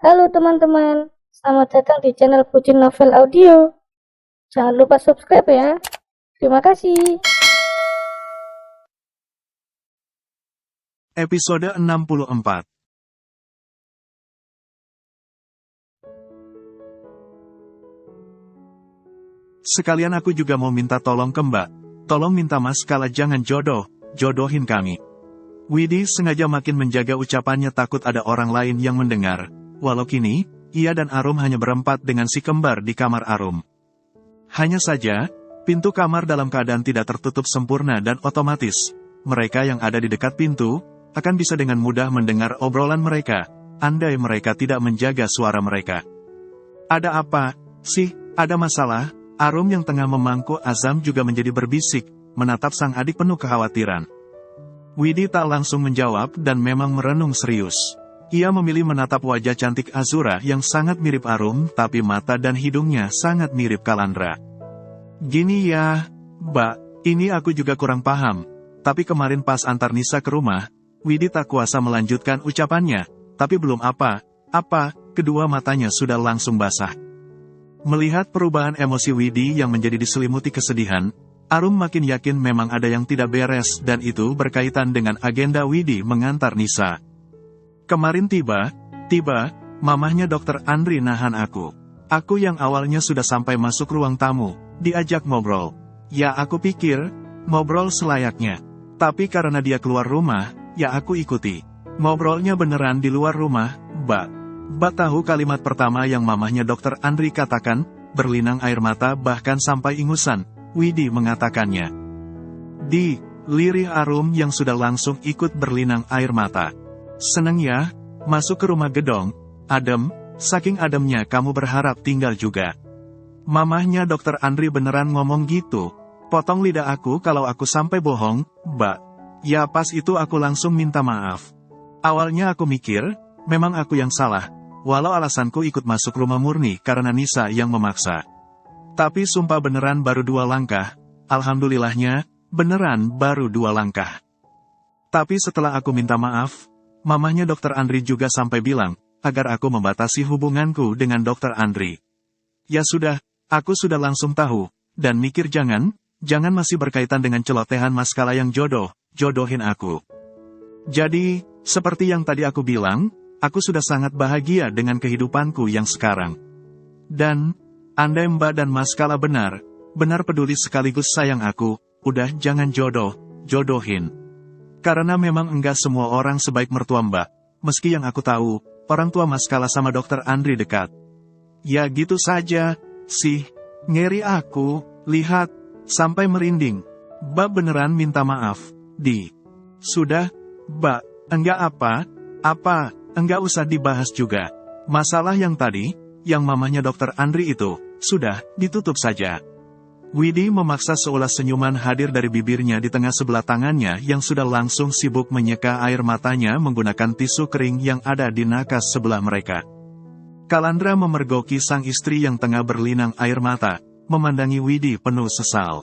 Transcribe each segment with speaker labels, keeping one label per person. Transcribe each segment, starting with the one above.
Speaker 1: Halo teman-teman, selamat datang di channel Pucin Novel Audio. Jangan lupa subscribe ya. Terima kasih.
Speaker 2: Episode 64. Sekalian aku juga mau minta tolong ke Mbak. Tolong minta Mas Kala jangan jodohin kami. Widi sengaja makin menjaga ucapannya takut ada orang lain yang mendengar. Walau kini, ia dan Arum hanya berempat dengan si kembar di kamar Arum. Hanya saja, pintu kamar dalam keadaan tidak tertutup sempurna dan otomatis. Mereka yang ada di dekat pintu, akan bisa dengan mudah mendengar obrolan mereka, andai mereka tidak menjaga suara mereka. Ada apa, sih? Ada masalah? Arum yang tengah memangku Azam juga menjadi berbisik, menatap sang adik penuh kekhawatiran. Widi tak langsung menjawab dan memang merenung serius. Ia memilih menatap wajah cantik Azura yang sangat mirip Arum, tapi mata dan hidungnya sangat mirip Kalandra. Gini ya, Mbak, ini aku juga kurang paham. Tapi kemarin pas antar Nisa ke rumah, Widi tak kuasa melanjutkan ucapannya, tapi belum kedua matanya sudah langsung basah. Melihat perubahan emosi Widi yang menjadi diselimuti kesedihan, Arum makin yakin memang ada yang tidak beres dan itu berkaitan dengan agenda Widi mengantar Nisa. Kemarin tiba, mamahnya Dr. Andri nahan aku. Aku yang awalnya sudah sampai masuk ruang tamu, diajak ngobrol. Ya aku pikir, ngobrol selayaknya. Tapi karena dia keluar rumah, ya aku ikuti. Ngobrolnya beneran di luar rumah, Mbak tahu kalimat pertama yang mamahnya Dr. Andri katakan, berlinang air mata bahkan sampai ingusan, Widi mengatakannya. Di lirih Arum yang sudah langsung ikut berlinang air mata. Seneng ya, masuk ke rumah gedong, adem, saking ademnya kamu berharap tinggal juga. Mamahnya Dr. Andri beneran ngomong gitu, potong lidah aku kalau aku sampai bohong, Mbak. Ya pas itu aku langsung minta maaf. Awalnya aku mikir, memang aku yang salah, walau alasanku ikut masuk rumah murni karena Nisa yang memaksa. Tapi sumpah beneran baru 2 langkah, alhamdulillahnya, beneran baru 2 langkah. Tapi setelah aku minta maaf, mamahnya Dr. Andri juga sampai bilang, agar aku membatasi hubunganku dengan Dr. Andri. Ya sudah, aku sudah langsung tahu, dan mikir jangan masih berkaitan dengan celotehan Mas Kala yang jodohin aku. Jadi, seperti yang tadi aku bilang, aku sudah sangat bahagia dengan kehidupanku yang sekarang. Dan, andai Mbak dan Mas Kala benar peduli sekaligus sayang aku, udah jangan jodohin. Karena memang enggak semua orang sebaik mertua Mbak, meski yang aku tahu, orang tua Mas Kala sama Dr. Andri dekat. Ya gitu saja, sih, ngeri aku, lihat, sampai merinding. Mbak beneran minta maaf, Sudah, Mbak, enggak enggak usah dibahas juga. Masalah yang tadi, yang mamahnya Dr. Andri itu, sudah, ditutup saja. Widi memaksa seulas senyuman hadir dari bibirnya di tengah sebelah tangannya yang sudah langsung sibuk menyeka air matanya menggunakan tisu kering yang ada di nakas sebelah mereka. Kalandra memergoki sang istri yang tengah berlinang air mata, memandangi Widi penuh sesal.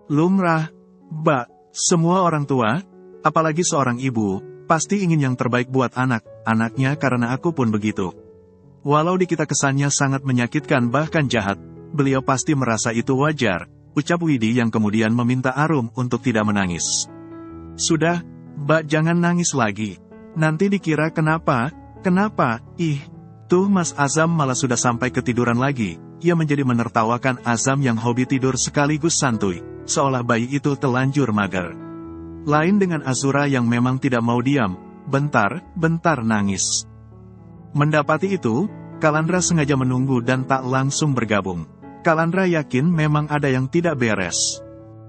Speaker 2: Lumrah, Mbak, semua orang tua, apalagi seorang ibu, pasti ingin yang terbaik buat anaknya karena aku pun begitu. Walau di kita kesannya sangat menyakitkan bahkan jahat, beliau pasti merasa itu wajar, ucap Widi yang kemudian meminta Arum untuk tidak menangis. Sudah, Mbak jangan nangis lagi. Nanti dikira kenapa? Tuh Mas Azam malah sudah sampai ketiduran lagi. Ia menjadi menertawakan Azam yang hobi tidur sekaligus santuy, seolah bayi itu telanjur mager. Lain dengan Azura yang memang tidak mau diam, bentar nangis. Mendapati itu, Kalandra sengaja menunggu dan tak langsung bergabung. Kalandra yakin memang ada yang tidak beres.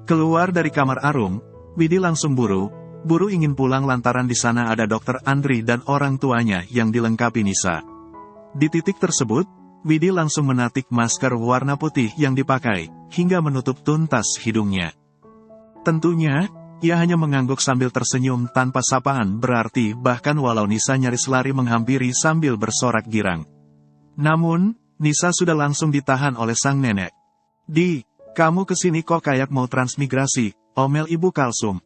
Speaker 2: Keluar dari kamar Arum, Widi langsung buru ingin pulang lantaran di sana ada Dr. Andri dan orang tuanya yang dilengkapi Nisa. Di titik tersebut, Widi langsung menatik masker warna putih yang dipakai, hingga menutup tuntas hidungnya. Tentunya, ia hanya mengangguk sambil tersenyum tanpa sapaan berarti bahkan walau Nisa nyaris lari menghampiri sambil bersorak girang. Namun, Nisa sudah langsung ditahan oleh sang nenek. Kamu kesini kok kayak mau transmigrasi, omel Ibu Kalsum.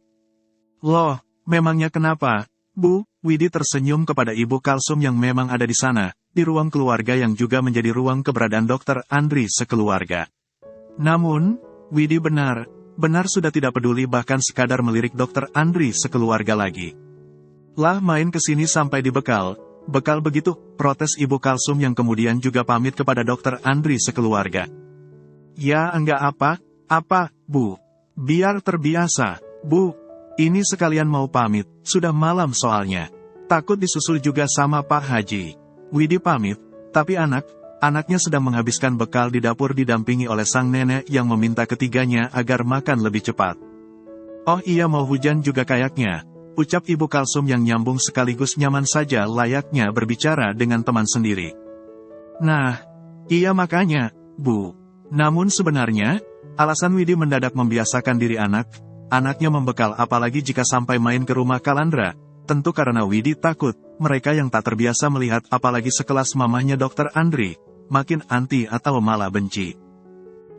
Speaker 2: Loh, memangnya kenapa, Bu? Widi tersenyum kepada Ibu Kalsum yang memang ada di sana, di ruang keluarga yang juga menjadi ruang keberadaan Dr. Andri sekeluarga. Namun, Widi benar sudah tidak peduli bahkan sekadar melirik Dr. Andri sekeluarga lagi. Lah main kesini sampai dibekal begitu, protes Ibu Kalsum yang kemudian juga pamit kepada Dr. Andri sekeluarga. Ya enggak apa, Bu. Biar terbiasa, Bu. Ini sekalian mau pamit, sudah malam soalnya. Takut disusul juga sama Pak Haji. Widi pamit, tapi anaknya sedang menghabiskan bekal di dapur didampingi oleh sang nenek yang meminta ketiganya agar makan lebih cepat. Oh iya mau hujan juga kayaknya, ucap Ibu Kalsum yang nyambung sekaligus nyaman saja layaknya berbicara dengan teman sendiri. Nah, iya makanya, Bu. Namun sebenarnya, alasan Widi mendadak membiasakan diri anaknya membekal apalagi jika sampai main ke rumah Kalandra, tentu karena Widi takut, mereka yang tak terbiasa melihat apalagi sekelas mamahnya Dr. Andri, makin anti atau malah benci.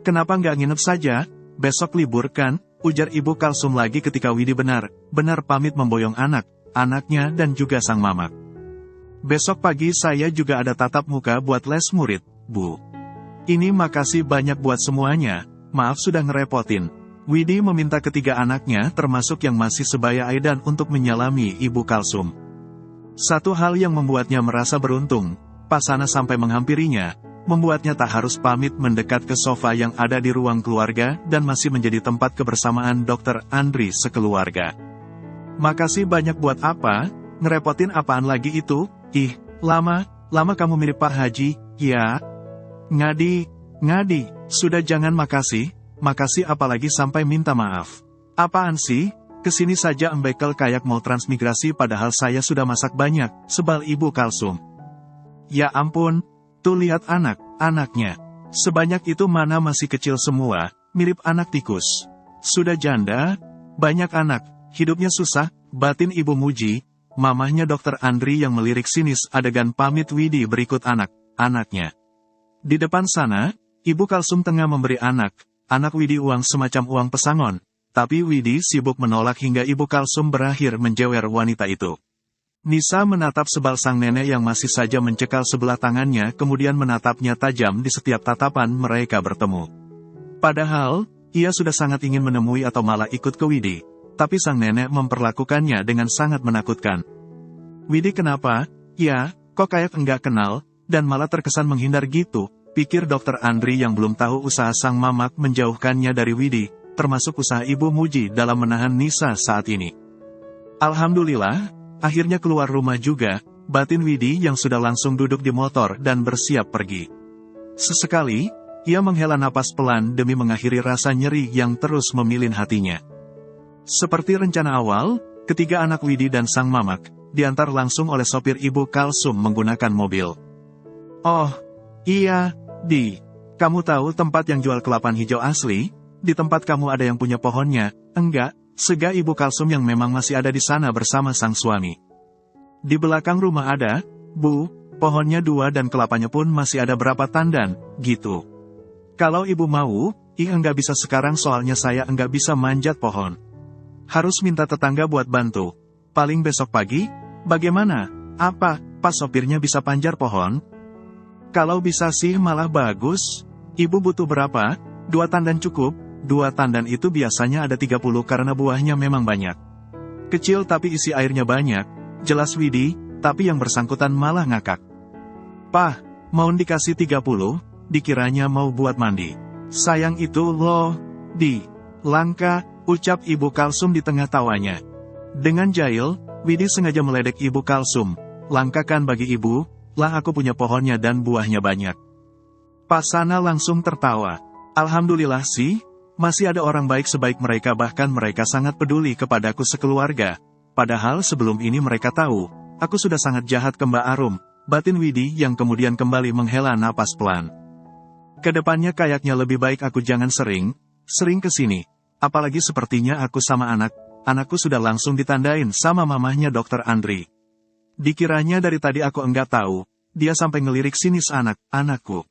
Speaker 2: Kenapa nggak nginep saja? Besok libur kan? Ujar Ibu Kalsum lagi ketika Widi benar pamit memboyong anaknya dan juga sang mamak. Besok pagi saya juga ada tatap muka buat les murid, Bu. Ini makasih banyak buat semuanya, maaf sudah ngerepotin. Widi meminta ketiga anaknya termasuk yang masih sebaya Aidan untuk menyalami Ibu Kalsum. Satu hal yang membuatnya merasa beruntung, Pasana sampai menghampirinya, membuatnya tak harus pamit mendekat ke sofa yang ada di ruang keluarga dan masih menjadi tempat kebersamaan Dr. Andri sekeluarga. Makasih banyak buat apa? Ngerepotin apaan lagi itu? Ih, lama kamu mirip Pak Haji, ya? Ngadi, sudah jangan makasih apalagi sampai minta maaf. Apaan sih? Kesini saja embekel kayak mau transmigrasi padahal saya sudah masak banyak, sebal Ibu Kalsum. Ya ampun, tuh lihat anaknya. Sebanyak itu mana masih kecil semua, mirip anak tikus. Sudah janda, banyak anak, hidupnya susah, batin Ibu muji, mamahnya Dr. Andri yang melirik sinis adegan pamit Widi berikut anaknya. Di depan sana, Ibu Kalsum tengah memberi anak Widi uang semacam uang pesangon, tapi Widi sibuk menolak hingga Ibu Kalsum berakhir menjewer wanita itu. Nisa menatap sebal sang nenek yang masih saja mencekal sebelah tangannya kemudian menatapnya tajam di setiap tatapan mereka bertemu. Padahal, ia sudah sangat ingin menemui atau malah ikut ke Widi, tapi sang nenek memperlakukannya dengan sangat menakutkan. Widi kenapa? Ya, kok kayak enggak kenal, dan malah terkesan menghindar gitu. Pikir Dr. Andri yang belum tahu usaha sang mamak menjauhkannya dari Widi, termasuk usaha Ibu Muji dalam menahan Nisa saat ini. Alhamdulillah, akhirnya keluar rumah juga, batin Widi yang sudah langsung duduk di motor dan bersiap pergi. Sesekali, ia menghela napas pelan demi mengakhiri rasa nyeri yang terus memilin hatinya. Seperti rencana awal, ketiga anak Widi dan sang mamak, diantar langsung oleh sopir Ibu Kalsum menggunakan mobil. Oh, iya, kamu tahu tempat yang jual kelapan hijau asli? Di tempat kamu ada yang punya pohonnya? Enggak, sega Ibu Kalsum yang memang masih ada di sana bersama sang suami. Di belakang rumah ada, Bu, pohonnya 2 dan kelapanya pun masih ada berapa tandan, gitu. Kalau Ibu mau, enggak bisa sekarang soalnya saya enggak bisa manjat pohon. Harus minta tetangga buat bantu. Paling besok pagi, bagaimana? Apa, pas sopirnya bisa panjar pohon? Kalau bisa sih malah bagus. Ibu butuh berapa? 2 tandan cukup. 2 tandan itu biasanya ada 30 karena buahnya memang banyak. Kecil tapi isi airnya banyak. Jelas Widi, tapi yang bersangkutan malah ngakak. Pah, mau dikasih 30, dikiranya mau buat mandi. Sayang itu loh, langka, ucap Ibu Kalsum di tengah tawanya. Dengan jahil, Widi sengaja meledek Ibu Kalsum. Langka kan bagi ibu? Lah aku punya pohonnya dan buahnya banyak. Pasana langsung tertawa. Alhamdulillah sih, masih ada orang baik sebaik mereka bahkan mereka sangat peduli kepadaku sekeluarga. Padahal sebelum ini mereka tahu, aku sudah sangat jahat ke Mbak Arum, batin Widi yang kemudian kembali menghela napas pelan. Kedepannya kayaknya lebih baik aku jangan sering kesini. Apalagi sepertinya aku sama anakku sudah langsung ditandain sama mamahnya Dr. Andri. Dikiranya dari tadi aku enggak tahu, dia sampai ngelirik sinis anakku.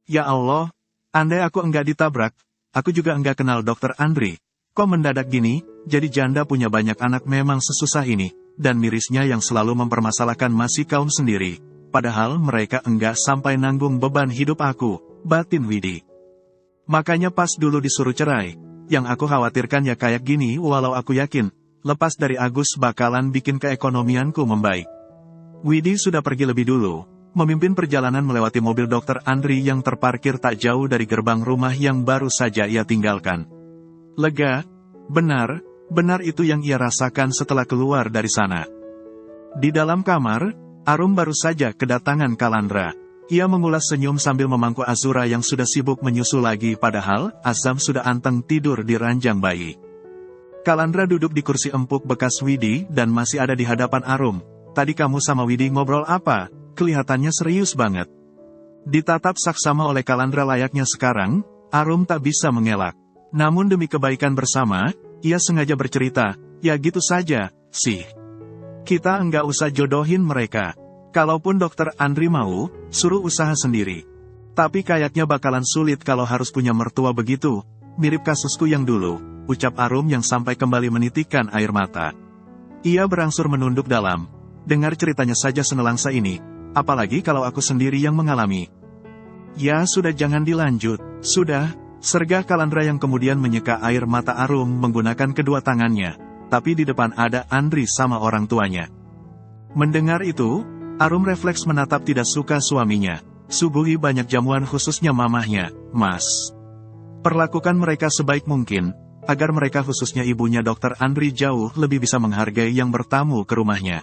Speaker 2: Ya Allah, andai aku enggak ditabrak, aku juga enggak kenal Dr. Andri. Kok mendadak gini, jadi janda punya banyak anak memang sesusah ini, dan mirisnya yang selalu mempermasalahkan masih kaum sendiri. padahal mereka enggak sampai nanggung beban hidup aku, batin Widi. Makanya pas dulu disuruh cerai, yang aku khawatirkan ya kayak gini walau aku yakin, lepas dari Agus bakalan bikin keekonomianku membaik. Widi sudah pergi lebih dulu, memimpin perjalanan melewati mobil Dr. Andri yang terparkir tak jauh dari gerbang rumah yang baru saja ia tinggalkan. Lega, benar itu yang ia rasakan setelah keluar dari sana. Di dalam kamar, Arum baru saja kedatangan Kalandra. Ia mengulas senyum sambil memangku Azura yang sudah sibuk menyusu lagi padahal Azam sudah anteng tidur di ranjang bayi. Kalandra duduk di kursi empuk bekas Widi dan masih ada di hadapan Arum. Tadi kamu sama Widi ngobrol apa? Kelihatannya serius banget. Ditatap saksama oleh Kalandra layaknya sekarang, Arum tak bisa mengelak. Namun demi kebaikan bersama, ia sengaja bercerita, ya gitu saja, sih. Kita enggak usah jodohin mereka. Kalaupun Dr. Andri mau, suruh usaha sendiri. Tapi kayaknya bakalan sulit kalau harus punya mertua begitu, mirip kasusku yang dulu, ucap Arum yang sampai kembali menitikkan air mata. Ia berangsur menunduk dalam. Dengar ceritanya saja senelangsa ini, apalagi kalau aku sendiri yang mengalami. Ya sudah jangan dilanjut, sudah, sergah Kalandra yang kemudian menyeka air mata Arum menggunakan kedua tangannya. Tapi di depan ada Andri sama orang tuanya. Mendengar itu, Arum refleks menatap tidak suka suaminya. Suguhi banyak jamuan khususnya mamahnya, Mas. Perlakukan mereka sebaik mungkin, agar mereka khususnya ibunya Dr. Andri jauh lebih bisa menghargai yang bertamu ke rumahnya.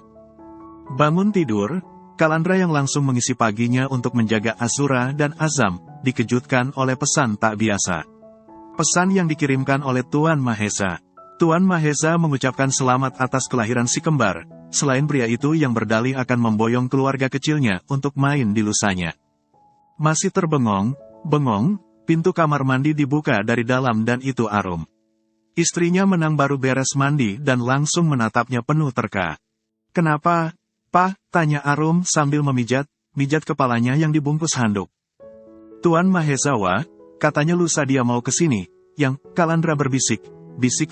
Speaker 2: Bangun tidur, Kalandra yang langsung mengisi paginya untuk menjaga Azura dan Azam, dikejutkan oleh pesan tak biasa. Pesan yang dikirimkan oleh Tuan Mahesa. Tuan Mahesa mengucapkan selamat atas kelahiran si kembar, selain pria itu yang berdalih akan memboyong keluarga kecilnya untuk main di lusanya. Masih terbengong, pintu kamar mandi dibuka dari dalam dan itu Arum. Istrinya Menang baru beres mandi dan langsung menatapnya penuh terka. Kenapa, Pak? Tanya Arum sambil mijat kepalanya yang dibungkus handuk. Tuan Mahesawa, katanya lusa dia mau kesini, yang Kalandra berbisik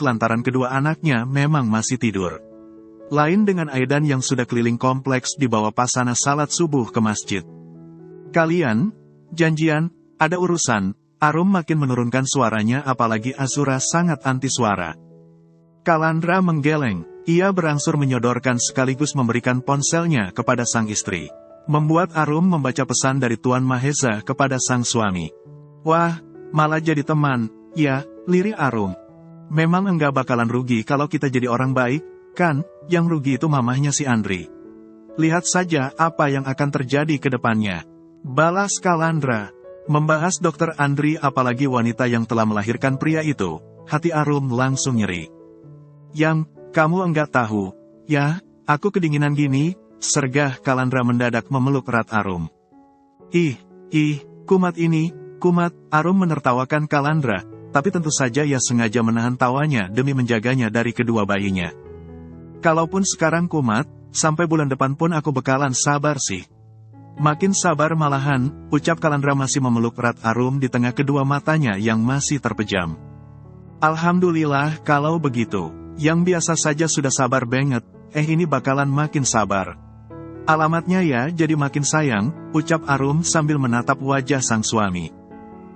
Speaker 2: lantaran kedua anaknya memang masih tidur. Lain dengan Aidan yang sudah keliling kompleks di bawah pasana salat subuh ke masjid. Kalian, janjian, ada urusan, Arum makin menurunkan suaranya apalagi Azura sangat anti suara. Kalandra menggeleng, ia berangsur menyodorkan sekaligus memberikan ponselnya kepada sang istri. Membuat Arum membaca pesan dari Tuan Mahesa kepada sang suami. Wah, malah jadi teman, ya, lirik Arum. Memang enggak bakalan rugi kalau kita jadi orang baik, kan? Yang rugi itu mamahnya si Andri. Lihat saja apa yang akan terjadi ke depannya. Balas Kalandra. Membahas Dr. Andri apalagi wanita yang telah melahirkan pria itu, hati Arum langsung nyeri. Yang, kamu enggak tahu, ya, aku kedinginan gini, sergah Kalandra mendadak memeluk erat Arum. Kumat ini, kumat, Arum menertawakan Kalandra. Tapi tentu saja ia sengaja menahan tawanya demi menjaganya dari kedua bayinya. Kalaupun sekarang kumat, sampai bulan depan pun aku bakalan sabar sih. Makin sabar malahan, ucap Kalandra masih memeluk erat Arum di tengah kedua matanya yang masih terpejam. Alhamdulillah kalau begitu, yang biasa saja sudah sabar banget, ini bakalan makin sabar. Alamatnya ya jadi makin sayang, ucap Arum sambil menatap wajah sang suami.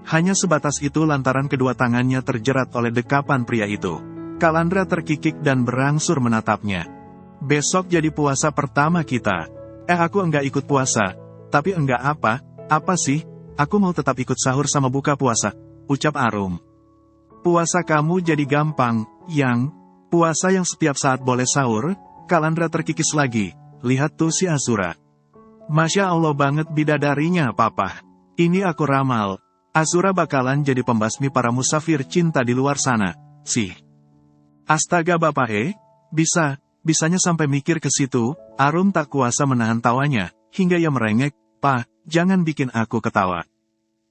Speaker 2: Hanya sebatas itu lantaran kedua tangannya terjerat oleh dekapan pria itu. Kalandra terkikik dan berangsur menatapnya. Besok jadi puasa pertama kita. Aku enggak ikut puasa. Tapi enggak apa sih? Aku mau tetap ikut sahur sama buka puasa, ucap Arum. Puasa kamu jadi gampang, yang puasa yang setiap saat boleh sahur. Kalandra terkikis lagi. Lihat tuh si Azura. Masya Allah banget bidadarinya papa. Ini aku ramal. Azura bakalan jadi pembasmi para musafir cinta di luar sana, sih. Astaga bapak bisanya sampai mikir ke situ, Arum tak kuasa menahan tawanya, hingga ia merengek, Pak, jangan bikin aku ketawa.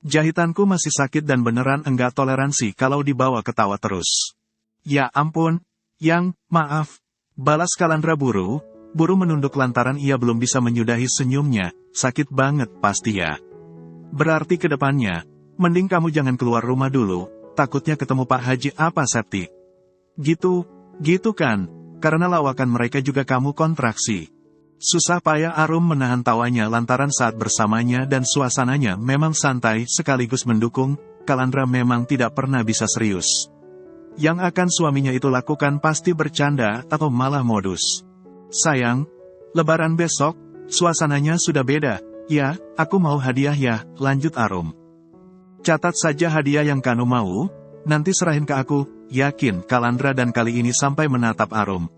Speaker 2: Jahitanku masih sakit dan beneran enggak toleransi kalau dibawa ketawa terus. Ya ampun, yang, maaf. Balas Kalandra buru menunduk lantaran ia belum bisa menyudahi senyumnya, sakit banget pasti ya. Berarti ke depannya, mending kamu jangan keluar rumah dulu, takutnya ketemu Pak Haji apa Septi. Gitu kan, karena lawakan mereka juga kamu kontraksi. Susah payah Arum menahan tawanya lantaran saat bersamanya dan suasananya memang santai sekaligus mendukung, Kalandra memang tidak pernah bisa serius. Yang akan suaminya itu lakukan pasti bercanda atau malah modus. Sayang, Lebaran besok, suasananya sudah beda. Ya, aku mau hadiah ya, lanjut Arum. Catat saja hadiah yang kamu mau, nanti serahin ke aku, yakin Kalandra dan kali ini sampai menatap Arum.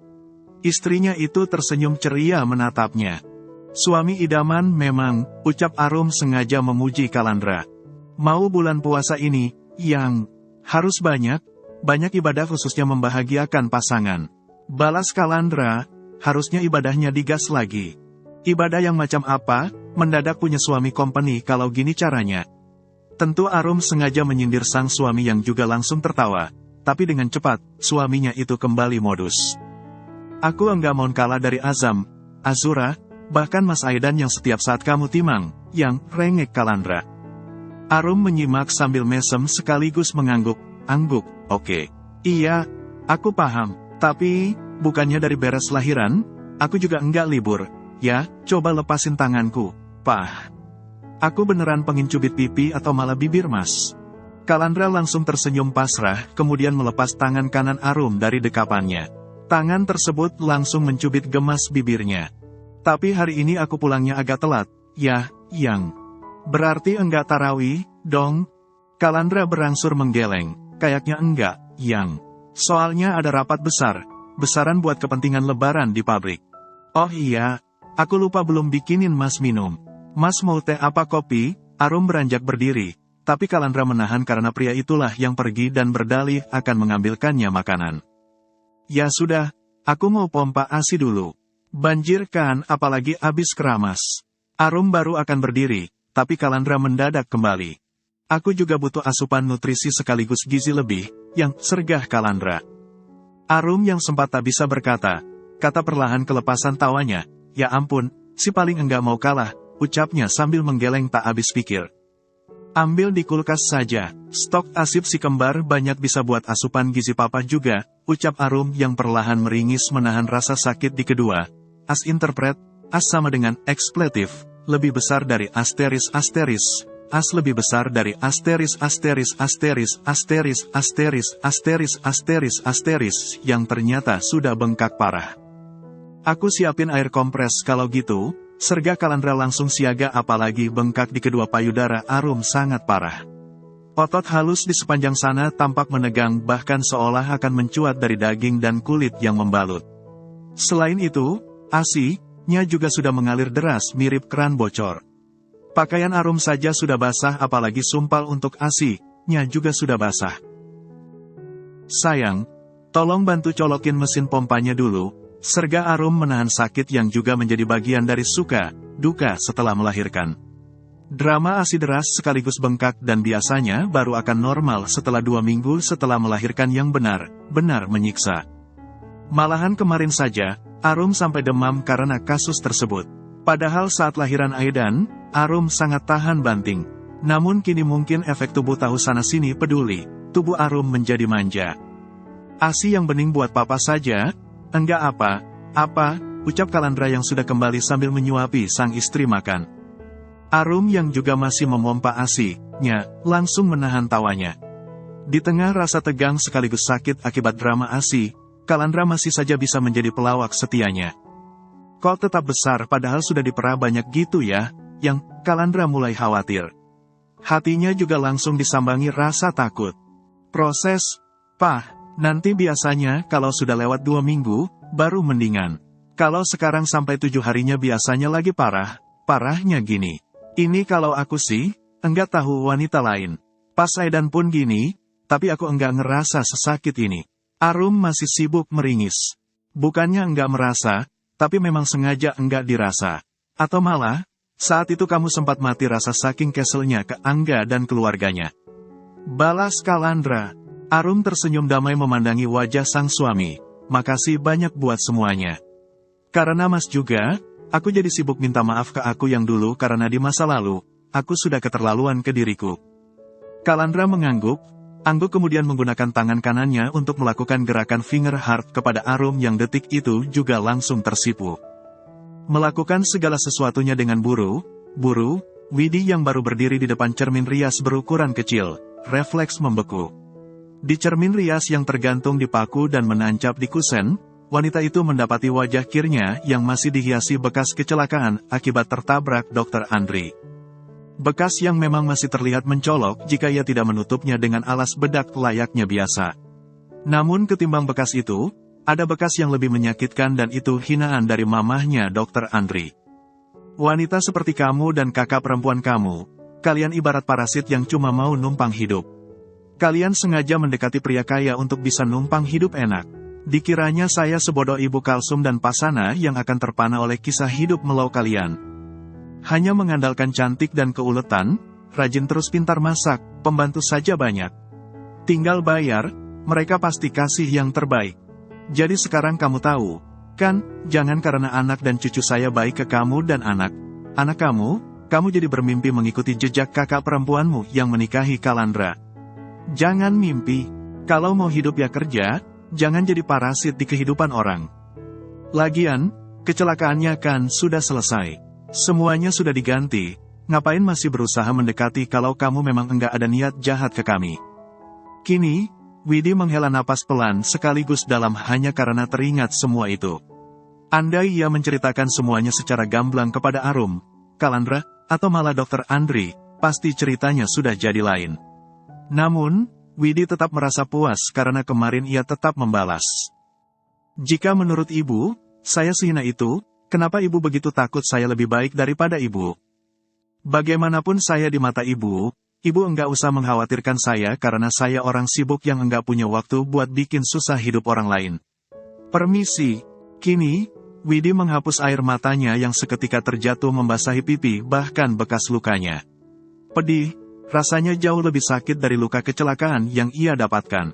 Speaker 2: Istrinya itu tersenyum ceria menatapnya. Suami idaman memang, ucap Arum sengaja memuji Kalandra. Mau bulan puasa ini, yang harus banyak ibadah khususnya membahagiakan pasangan. Balas Kalandra, harusnya ibadahnya digas lagi. Ibadah yang macam apa, mendadak punya suami company kalau gini caranya. Tentu Arum sengaja menyindir sang suami yang juga langsung tertawa, tapi dengan cepat, suaminya itu kembali modus. Aku enggak mau kalah dari Azam, Azura, bahkan Mas Aidan yang setiap saat kamu timang, yang rengek Kalandra. Arum menyimak sambil mesem sekaligus mengangguk, oke. Iya, aku paham, tapi, bukannya dari beres lahiran, aku juga enggak libur, ya, coba lepasin tanganku, Pah. Aku beneran pengen cubit pipi atau malah bibir Mas. Kalandra langsung tersenyum pasrah, kemudian melepas tangan kanan Arum dari dekapannya. Tangan tersebut langsung mencubit gemas bibirnya. Tapi hari ini aku pulangnya agak telat, ya, yang. Berarti enggak tarawih, dong? Kalandra berangsur menggeleng, kayaknya enggak, yang. Soalnya ada rapat besar, besaran buat kepentingan lebaran di pabrik. Oh iya, aku lupa belum bikinin Mas minum. Mas mau teh apa kopi? Arum beranjak berdiri, tapi Kalandra menahan karena pria itulah yang pergi dan berdalih akan mengambilkannya makanan. Ya sudah, aku mau pompa ASI dulu. Banjir kan, apalagi abis keramas. Arum baru akan berdiri, tapi Kalandra mendadak kembali. Aku juga butuh asupan nutrisi sekaligus gizi lebih, yang sergah Kalandra. Arum yang sempat tak bisa berkata, kata perlahan kelepasan tawanya, ya ampun, si paling enggak mau kalah, ucapnya sambil menggeleng tak habis pikir. Ambil di kulkas saja, stok asip si kembar banyak bisa buat asupan gizi papa juga, ucap Arum yang perlahan meringis menahan rasa sakit di kedua. As interpret, as sama dengan ekspletif, lebih besar dari asteris, as lebih besar dari asteris, yang ternyata sudah bengkak parah. Aku siapin air kompres kalau gitu. Sergah Kalandra langsung siaga apalagi bengkak di kedua payudara Arum sangat parah. Otot halus di sepanjang sana tampak menegang bahkan seolah akan mencuat dari daging dan kulit yang membalut. Selain itu, ASI-nya juga sudah mengalir deras mirip keran bocor. Pakaian Arum saja sudah basah apalagi sumpal untuk ASI-nya juga sudah basah. Sayang, tolong bantu colokin mesin pompanya dulu. Sergah Arum menahan sakit yang juga menjadi bagian dari suka, duka setelah melahirkan. Drama ASI deras sekaligus bengkak dan biasanya baru akan normal setelah 2 minggu setelah melahirkan yang benar-benar menyiksa. Malahan kemarin saja, Arum sampai demam karena kasus tersebut. Padahal saat lahiran Aidan, Arum sangat tahan banting. Namun kini mungkin efek tubuh tahu sana-sini peduli, tubuh Arum menjadi manja. ASI yang bening buat papa saja. Enggak apa, ucap Kalandra yang sudah kembali sambil menyuapi sang istri makan. Arum yang juga masih memompa ASI-nya, langsung menahan tawanya. Di tengah rasa tegang sekaligus sakit akibat drama ASI, Kalandra masih saja bisa menjadi pelawak setianya. Kok tetap besar padahal sudah diperah banyak gitu ya, yang Kalandra mulai khawatir. Hatinya juga langsung disambangi rasa takut. Proses, Pah. Nanti biasanya kalau sudah lewat 2 minggu, baru mendingan. Kalau sekarang sampai 7 harinya biasanya lagi parahnya gini. Ini kalau aku sih, enggak tahu wanita lain. Pas Aidan pun gini, tapi aku enggak ngerasa sesakit ini. Arum masih sibuk meringis. Bukannya enggak merasa, tapi memang sengaja enggak dirasa. Atau malah, saat itu kamu sempat mati rasa saking keselnya ke Angga dan keluarganya. Balas Kalandra. Arum tersenyum damai memandangi wajah sang suami. Makasih banyak buat semuanya. Karena Mas juga, aku jadi sibuk minta maaf ke aku yang dulu karena di masa lalu, aku sudah keterlaluan ke diriku. Kalandra mengangguk kemudian menggunakan tangan kanannya untuk melakukan gerakan finger heart kepada Arum yang detik itu juga langsung tersipu. Melakukan segala sesuatunya dengan buru-buru, Widi yang baru berdiri di depan cermin rias berukuran kecil, refleks membeku. Di cermin rias yang tergantung di paku dan menancap di kusen, wanita itu mendapati wajah kirinya yang masih dihiasi bekas kecelakaan akibat tertabrak Dr. Andri. Bekas yang memang masih terlihat mencolok jika ia tidak menutupnya dengan alas bedak layaknya biasa. Namun ketimbang bekas itu, ada bekas yang lebih menyakitkan dan itu hinaan dari mamahnya Dr. Andri. Wanita seperti kamu dan kakak perempuan kamu, kalian ibarat parasit yang cuma mau numpang hidup. Kalian sengaja mendekati pria kaya untuk bisa numpang hidup enak. Dikiranya saya sebodoh Ibu Kalsum dan Pasana yang akan terpana oleh kisah hidup melau kalian. Hanya mengandalkan cantik dan keuletan, rajin terus pintar masak, pembantu saja banyak. Tinggal bayar, mereka pasti kasih yang terbaik. Jadi sekarang kamu tahu, kan, jangan karena anak dan cucu saya baik ke kamu dan anak kamu jadi bermimpi mengikuti jejak kakak perempuanmu yang menikahi Kalandra. Jangan mimpi, kalau mau hidup ya kerja, jangan jadi parasit di kehidupan orang. Lagian, kecelakaannya kan sudah selesai. Semuanya sudah diganti, ngapain masih berusaha mendekati kalau kamu memang enggak ada niat jahat ke kami. Kini, Widi menghela napas pelan sekaligus dalam hanya karena teringat semua itu. Andai ia menceritakan semuanya secara gamblang kepada Arum, Kalandra, atau malah Dr. Andri, pasti ceritanya sudah jadi lain. Namun, Widi tetap merasa puas karena kemarin ia tetap membalas. Jika menurut ibu, saya sehina itu, kenapa ibu begitu takut saya lebih baik daripada ibu? Bagaimanapun saya di mata ibu enggak usah mengkhawatirkan saya karena saya orang sibuk yang enggak punya waktu buat bikin susah hidup orang lain. Permisi. Kini, Widi menghapus air matanya yang seketika terjatuh membasahi pipi bahkan bekas lukanya. Pedih, rasanya jauh lebih sakit dari luka kecelakaan yang ia dapatkan.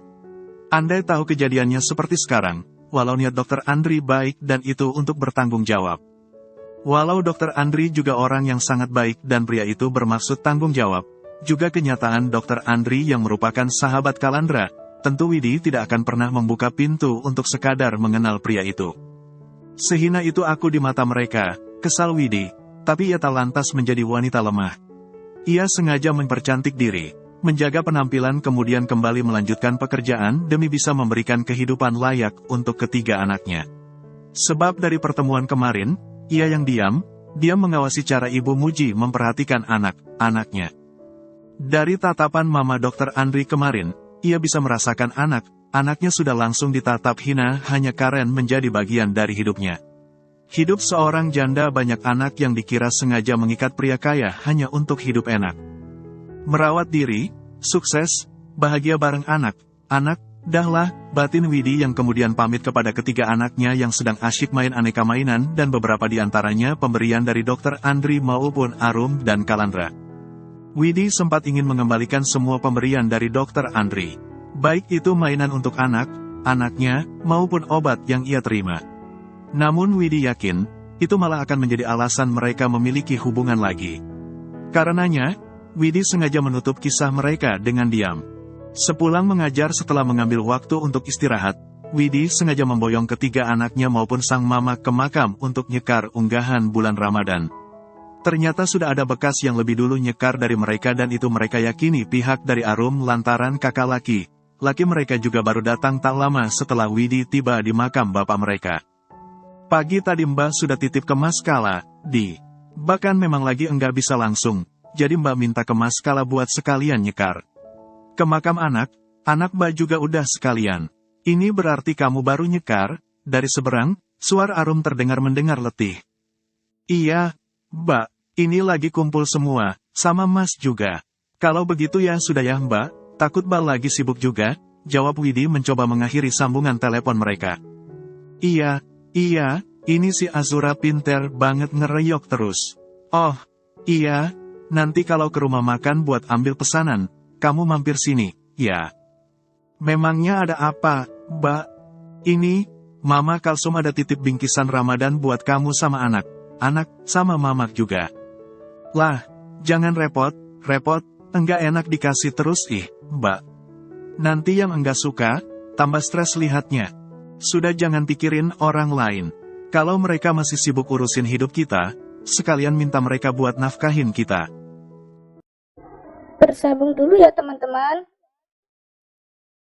Speaker 2: Andai tahu kejadiannya seperti sekarang, walau niat Dr. Andri baik dan itu untuk bertanggung jawab. Walau Dr. Andri juga orang yang sangat baik dan pria itu bermaksud tanggung jawab, juga kenyataan Dr. Andri yang merupakan sahabat Kalandra, tentu Widi tidak akan pernah membuka pintu untuk sekadar mengenal pria itu. Sehina itu aku di mata mereka, kesal Widi, tapi ia tak lantas menjadi wanita lemah. Ia sengaja mempercantik diri, menjaga penampilan kemudian kembali melanjutkan pekerjaan demi bisa memberikan kehidupan layak untuk ketiga anaknya. Sebab dari pertemuan kemarin, ia yang diam mengawasi cara Ibu Muji memperhatikan anak-anaknya. Dari tatapan Mama Dr. Andri kemarin, ia bisa merasakan anaknya sudah langsung ditatap hina hanya karen menjadi bagian dari hidupnya. Hidup seorang janda banyak anak yang dikira sengaja mengikat pria kaya hanya untuk hidup enak. Merawat diri, sukses, bahagia bareng anak, dahlah, batin Widi yang kemudian pamit kepada ketiga anaknya yang sedang asyik main aneka mainan dan beberapa di antaranya pemberian dari Dr. Andri maupun Arum dan Kalandra. Widi sempat ingin mengembalikan semua pemberian dari Dr. Andri. Baik itu mainan untuk anaknya, maupun obat yang ia terima. Namun Widi yakin, itu malah akan menjadi alasan mereka memiliki hubungan lagi. Karenanya, Widi sengaja menutup kisah mereka dengan diam. Sepulang mengajar setelah mengambil waktu untuk istirahat, Widi sengaja memboyong ketiga anaknya maupun sang mama ke makam untuk nyekar unggahan bulan Ramadan. Ternyata sudah ada bekas yang lebih dulu nyekar dari mereka dan itu mereka yakini pihak dari Arum lantaran kakak laki mereka juga baru datang tak lama setelah Widi tiba di makam bapak mereka. Pagi tadi Mbah sudah titip ke Mas Kala, bahkan memang lagi enggak bisa langsung, jadi Mbak minta ke Mas Kala buat sekalian nyekar. Ke makam anak Mbak juga udah sekalian. Ini berarti kamu baru nyekar? Dari seberang, suara Arum terdengar mendengar letih. Iya, Mbak, ini lagi kumpul semua, sama Mas juga. Kalau begitu ya sudah ya Mbak, takut Mbak lagi sibuk juga, jawab Widi mencoba mengakhiri sambungan telepon mereka. Iya, ini si Azura pinter banget ngereyok terus. Oh, iya, nanti kalau ke rumah makan buat ambil pesanan, kamu mampir sini, ya. Memangnya ada apa, Mbak? Ini, Mama Kalsum ada titip bingkisan Ramadan buat kamu sama anak sama Mamak juga. Lah, jangan repot, enggak enak dikasih terus Mbak. Nanti yang enggak suka, tambah stres lihatnya. Sudah jangan pikirin orang lain. Kalau mereka masih sibuk urusin hidup kita, sekalian minta mereka buat nafkahin kita.
Speaker 1: Bersambung dulu ya teman-teman.